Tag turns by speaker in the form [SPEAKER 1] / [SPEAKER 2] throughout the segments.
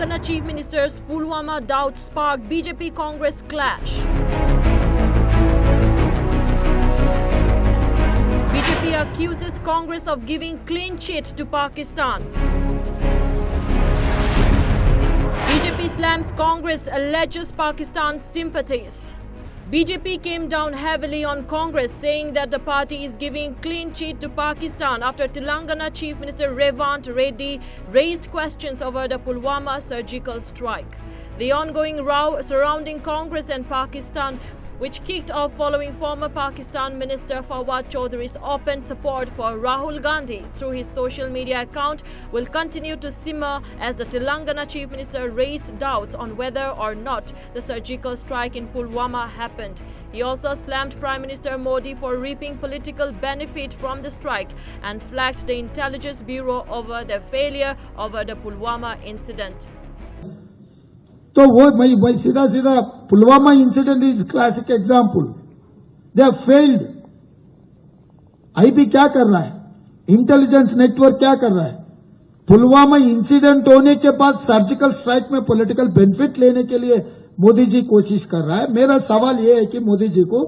[SPEAKER 1] Telangana Chief Minister's Pulwama doubts sparked BJP-Congress clash. BJP accuses Congress of giving clean chit to Pakistan. BJP slams Congress, alleges Pakistan's sympathies. BJP came down heavily on Congress, saying that the party is giving clean chit to Pakistan after Telangana Chief Minister Revant Reddy raised questions over the Pulwama surgical strike. The ongoing row surrounding Congress and Pakistan, which kicked off following former Pakistan Minister Fawad Chaudhry's open support for Rahul Gandhi through his social media account, will continue to simmer as the Telangana Chief Minister raised doubts on whether or not the surgical strike in Pulwama happened. He also slammed Prime Minister Modi for reaping political benefit from the strike and flagged the Intelligence Bureau over their failure over the Pulwama incident.
[SPEAKER 2] तो वो मैं सीधा सीधा Pulwama incident is classic example. They have failed. IB क्या कर रहा है, intelligence network क्या कर रहा है? पुलवामा इंसिडेंट होने के बाद सर्जिकल स्ट्राइक में पॉलिटिकल बेनिफिट लेने के लिए मोदी जी कोशिश कर रहा है. मेरा सवाल यह है कि मोदी जी को,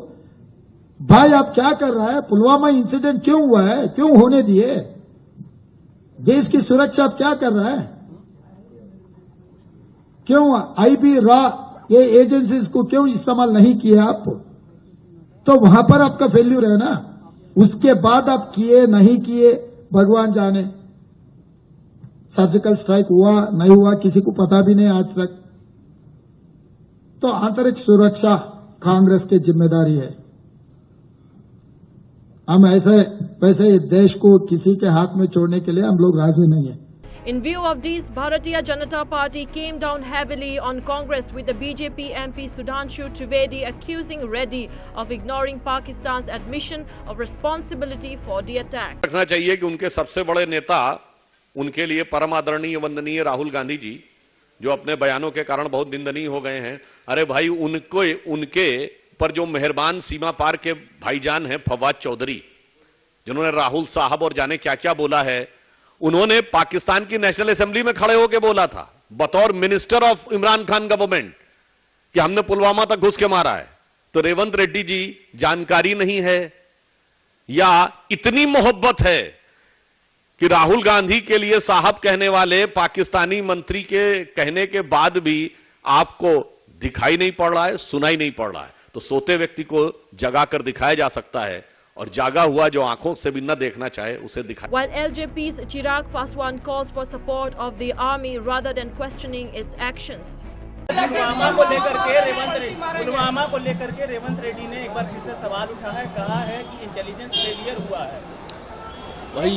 [SPEAKER 2] भाई आप क्या कर रहा है? पुलवामा इंसिडेंट क्यों हुआ है, क्यों होने दिए? देश की सुरक्षा आप क्या कर रहा है? क्यों आईबी रॉ ये एजेंसीज को क्यों इस्तेमाल नहीं किए आप? तो वहां पर आपका फेल्यूर है ना. उसके बाद आप किए नहीं किए भगवान जाने. सर्जिकल स्ट्राइक हुआ नहीं हुआ किसी को पता भी नहीं आज तक. तो आंतरिक सुरक्षा कांग्रेस की जिम्मेदारी है. हम ऐसे वैसे देश को किसी के हाथ में छोड़ने के लिए हम लोग राजी नहीं है.
[SPEAKER 1] In view of this, Bharatiya Janata Party came down heavily on Congress, with the BJP MP Sudhanshu Trivedi accusing Reddy of ignoring Pakistan's admission of responsibility for the attack.
[SPEAKER 3] रखना चाहिए कि उनके सबसे बड़े नेता, उनके लिए परम आदरणीय वंदनीय राहुल गांधी जी, जो अपने बयानों के कारण बहुत निंदनीय हो गए हैं, अरे भाई उनके पर जो मेहरबान सीमा पार के भाईजान हैं फवाद चौधरी, जिन्होंने राहुल साहब और जाने क्या क्या बोला है, उन्होंने पाकिस्तान की नेशनल असेंबली में खड़े होकर बोला था बतौर minister of Imran Khan government कि हमने पुलवामा तक घुस के मारा है. तो रेवंत रेड्डी जी, जानकारी नहीं है या इतनी मोहब्बत है कि राहुल गांधी के लिए साहब कहने वाले पाकिस्तानी मंत्री के कहने के बाद भी आपको दिखाई नहीं पड़ रहा है, सुनाई नहीं पड़ रहा है? तो सोते व्यक्ति को जगा कर दिखाया जा सकता है, और जागा हुआ जो आंखों से भी न देखना चाहे उसे दिखा.
[SPEAKER 1] While LJP's Chirag Paswan calls for support of the army rather than questioning its actions.
[SPEAKER 4] Pulwama को लेकर के रेवंत रेड्डी ने एक बार फिर से सवाल उठाया है, कहा है कि इंटेलिजेंस फेलियर हुआ है.
[SPEAKER 5] भाई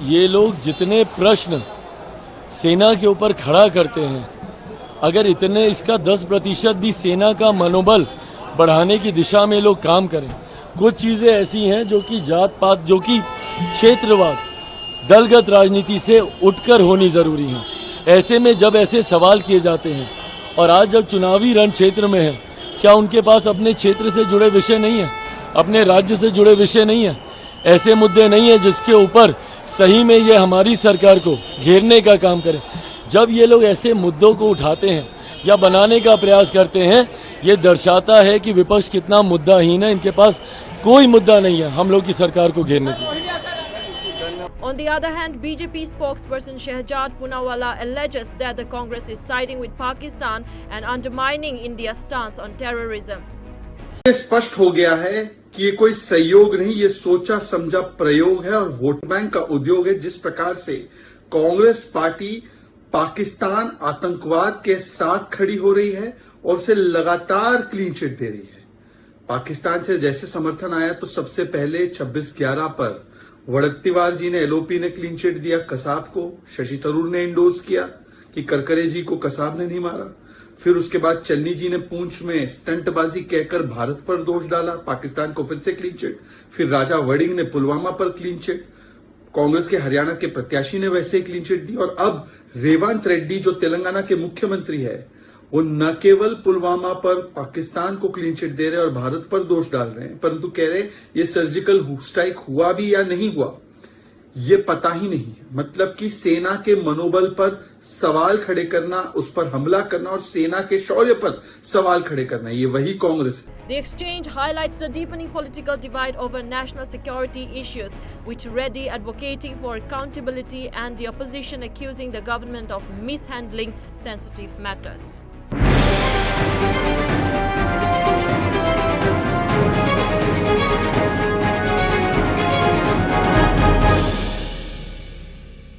[SPEAKER 5] ये लोग जितने प्रश्न सेना के ऊपर खड़ा करते हैं, अगर इतने इसका 10% भी सेना का मनोबल बढ़ाने की दिशा में लोग काम करें. कुछ चीजें ऐसी हैं जो कि जात पात, जो कि क्षेत्रवाद, दलगत राजनीति से उठकर होनी जरूरी है. ऐसे में जब ऐसे सवाल किए जाते हैं, और आज जब चुनावी रण क्षेत्र में है, क्या उनके पास अपने क्षेत्र से जुड़े विषय नहीं है, अपने राज्य से जुड़े विषय नहीं है, ऐसे मुद्दे नहीं है जिसके ऊपर सही में ये हमारी सरकार को घेरने का काम करें? जब ये लोग ऐसे मुद्दों को उठाते हैं या बनाने का प्रयास करते हैं, ये दर्शाता है कि विपक्ष कितना मुद्दाहीन है. इनके पास कोई मुद्दा नहीं है हम लोग की सरकार को घेरने की.
[SPEAKER 1] On the other hand, BJP spokesperson Shehzad Poonawalla alleges that the Congress is siding with Pakistan and undermining India's stance on terrorism.
[SPEAKER 6] ये स्पष्ट हो गया है कि ये कोई सहयोग नहीं, ये सोचा समझा प्रयोग है और वोट बैंक का उद्योग है. जिस प्रकार से कांग्रेस पार्टी पाकिस्तान आतंकवाद के साथ खड़ी हो रही है और उसे लगातार क्लीन चिट दे रही है. पाकिस्तान से जैसे समर्थन आया तो सबसे पहले 26/11 पर वड़त्तीवार जी ने, एलओपी ने क्लीन चिट दिया कसाब को. शशि थरूर ने इंडोर्स किया कि करकरे जी को कसाब ने नहीं मारा. फिर उसके बाद चन्नी जी ने पूंछ में स्टंटबाजी कहकर भारत पर दोष डाला, पाकिस्तान को फिर से क्लीन चिट. फिर राजा वड़िंग ने पुलवामा पर क्लीन चिट. कांग्रेस के हरियाणा के प्रत्याशी ने वैसे ही क्लीन चिट दी. और अब रेवंत रेड्डी जो तेलंगाना के मुख्यमंत्री है, वो न केवल पुलवामा पर पाकिस्तान को क्लीन चिट दे रहे और भारत पर दोष डाल रहे हैं, परंतु कह रहे ये सर्जिकल स्ट्राइक हुआ भी या नहीं हुआ, ये पता ही नहीं है। मतलब कि सेना के मनोबल पर सवाल खड़े करना, उस पर हमला करना और सेना के शौर्य पर सवाल खड़े करना, ये वही कांग्रेस है।
[SPEAKER 1] The exchange highlights the deepening political divide over national security issues, with Reddy advocating for accountability and the opposition accusing the government of mishandling sensitive matters.